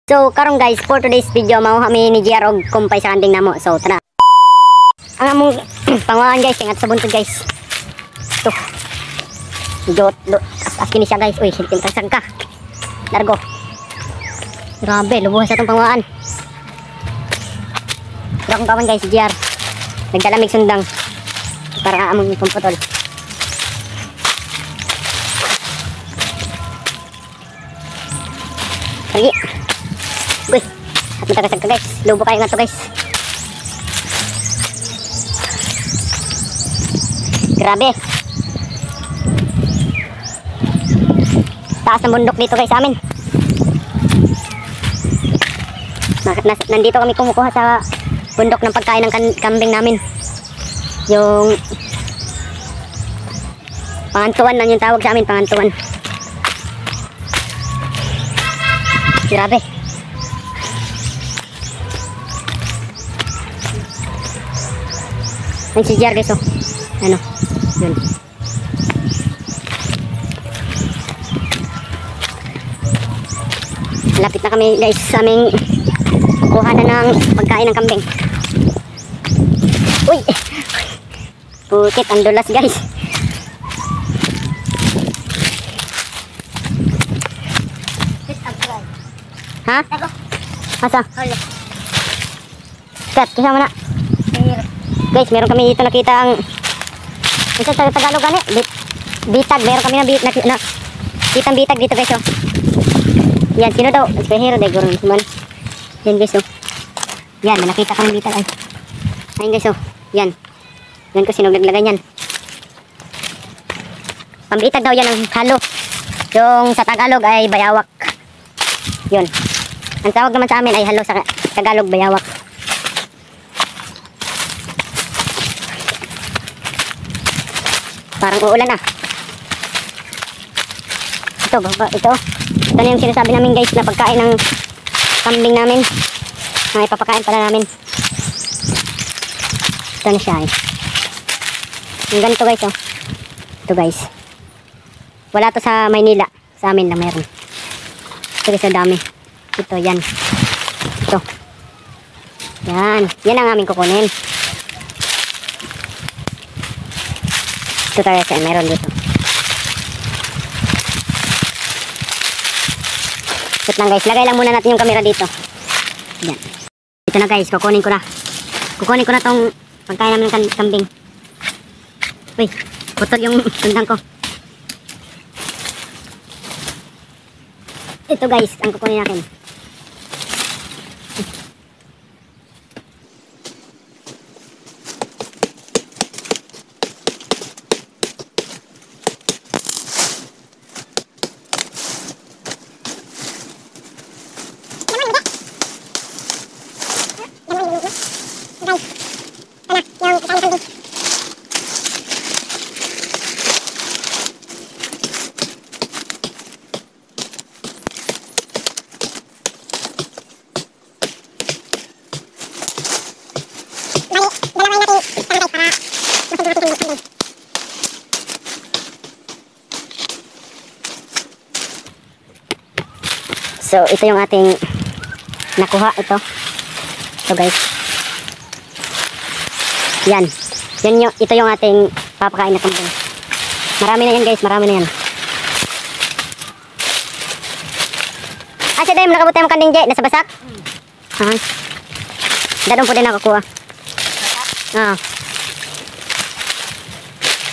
So karon guys, for today's video mao kami ni JR og kumpay sa kanding namo. So tara. Ang among pangwaan guys, ingat sa buntod guys. To. As kini siya guys. Uy, hintasan ka. Largo. Grabe, lubuhan sa tong pangwaan. Pero kung kawan guys, si JR nagdala mig sundang para among pumputol. Lagi. Uy, at matagasag ka guys. Lubo kayo nga to guys. Grabe. Taas ng bundok dito guys sa amin. Nandito kami kumukuha sa bundok ng pagkain ng kambing namin. Yung pangantuan lang yung tawag sa amin, pangantuan. Grabe. Ang si JR guys, oh. Ano? Yun. Malapit na kami guys sa aming kuhanan ng pagkain ng kambing. Uy! Pukit, ang dulas guys. Ha? Asa? Kat, kasama na. Guys, meron kami dito nakita ang isang Tagalog gani, bitag, meron kami na kitang bitag dito guys, oh. Yan, sino daw? Espehero de gurun man. Yan guys, oh. Yan, may nakita kami bitag ay. Ayun guys, oh. Yan. Yan ko sino naglagay niyan. Pambitag daw yan ang halo. Yung sa Tagalog ay bayawak. Yun. Ang tawag naman sa amin ay halo sa Tagalog, bayawak. Parang uulan na. Ito, baba, ito. Ito na yung sinasabi namin guys na pagkain ng kambing namin. Ay, papakain pala namin. Ito na siya eh. Yung ganito guys, oh. Ito guys. Wala to sa Maynila. Sa amin lang meron. Ito guys, ang dami. Ito, yan. Ito. Yan. Yan ang aming kukunin. Ito tayo siya, meron dito. Ito lang guys, lagay lang muna natin yung camera dito. Yan. Ito na guys, kukunin ko na. Kukunin ko na tong pagkain namin ng kambing. Uy, putol yung sundang ko. Ito guys, ang kukunin natin. So, ito yung ating nakuha. Ito guys. Yan. Ito yung ating papakain na kambing. Marami na yan guys. Marami na yan. Ah, siya dahil nakabutay mo kanding dyan. Nasa basak? Dadong po din nakakuha.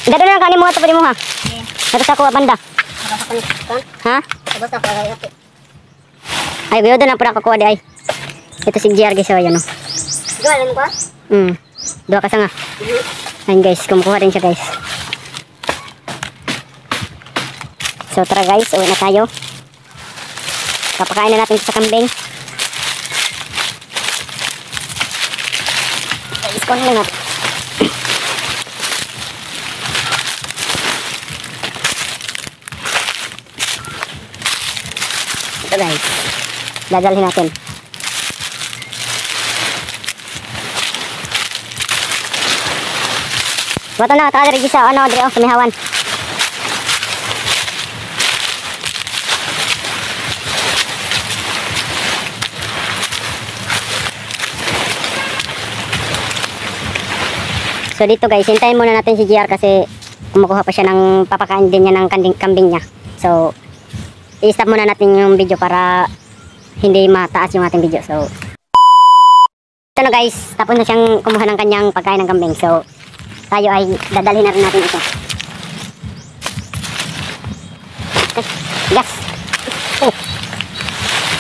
Dadong na kanin mo ito pa rin mo ha. Natas ako banda. Ha? Ay, gayo doon lang po nakakuha di ay. Ito si JR guys, oh, yan o. Dua lang ko? Dua ka sa nga. Ayun guys, kumukuha rin siya guys. So tara guys, uwi na tayo. Papakain na natin sa kambing. Guys, kunin lang natin. Ito guys. Dadalhin natin. Bato na, taka diri sa ano, diri sa mihawan. So dito guys, hintayin muna natin si GR kasi kumukuha pa siya ng papakain din niya ng kambing niya. So i-stop muna natin yung video para hindi mataas yung ating video. So ito na guys, tapos na siyang kumuha ng kanyang pagkain ng kambing. So tayo ay dadalhin na rin natin ito. Okay. Yes. Oh.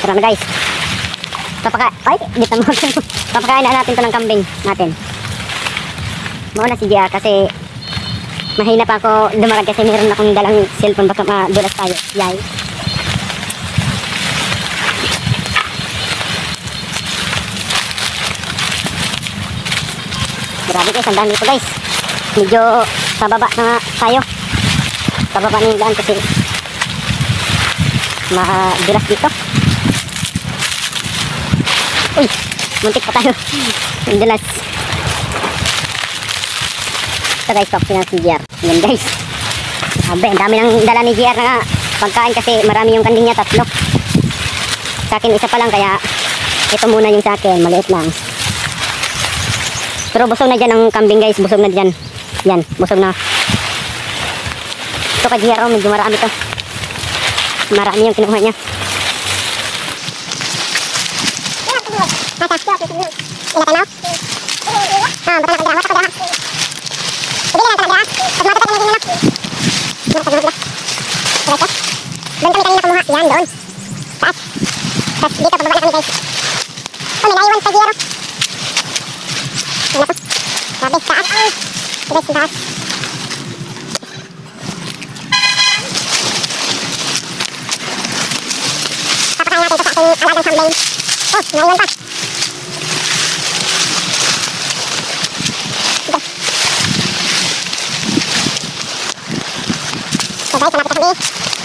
Tara na guys. Papakain na natin ito ng kambing natin. Mauna si GR kasi mahina pa ako dumarag kasi meron akong dalang cellphone baka madulas tayo. Yay. Grabe guys, ang dami ito guys. Medyo pababa na tayo. Pababa na yung daan kasi madulas dito. Uy, muntik pa tayo. Ang dulas. Ito guys, top na si GR. Yan guys. Sabi, ang dami ng dala ni GR na pagkain kasi marami yung kanding niya, 3. Sa akin isa pa lang kaya ito muna yung sa akin, maliit lang. Pero busog na dyan ang kambing guys, busog na dyan. Yan, busog na. Ito ka GR, medyo marami to. Marami yung kinuha niya. Doon kami kanina kumuha. Yan, doon. Taas. Tapos dito, pababa na kami guys. Oh, may naiwan sa giro. Ano to? Grabe, taas. Guys, taas. Papakain natin ito sa ating alagang kambing. Oh, naiwan pa. So guys, malapit na kami.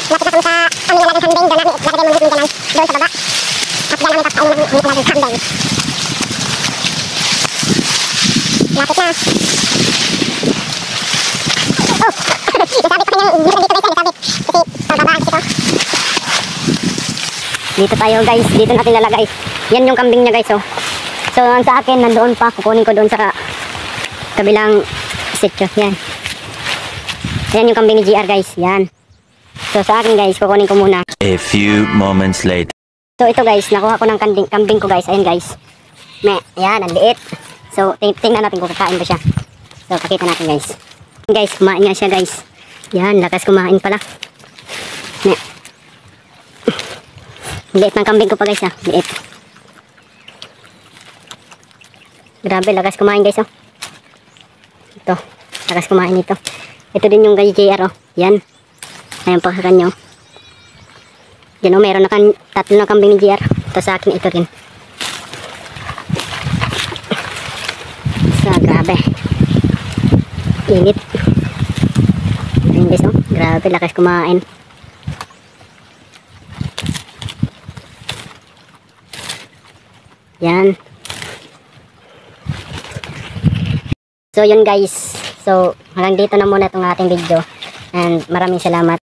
Malapit na kami sa aming alagang kambing. Doon namin ilagay muna yung ganan doon sa baba. At dyan namin papakain ng aming alagang kambing. Malapit na. Oh! Nasabit pa kanyang dito guys. Nasabit. Kasi pababa kasi ito. Dito tayo guys. Dito natin lalagay. Yan yung kambing niya guys. Oh. So ang sa akin nandoon pa. Kukunin ko doon sa kabilang sityo. Yan. Yan yung kambing ni GR guys. Yan. So sa akin guys, kukunin ko muna. A few moments later. So ito guys, nakuha ko ng kambing ko guys. Ayan guys. Yan, ang liit. So tingnan natin kung kakain ba siya. So pakita natin guys. Guys, kumain nga siya guys. Yan, lakas kumain pala. Liit ng kambing ko pa guys ha. Liit. Grabe, lakas kumain guys oh. Ito, lakas kumain ito. Ito din yung kay JR oh. Yan. Ayan pa sa kanyo. Yan oh, meron na 3 na kambing ni JR. Ito sa akin, ito rin. So, grabe. Init. Ayan guys oh. Grabe, lakas kumain. Yan. So, yun guys. So, hanggang dito na muna itong ating video. And maraming salamat.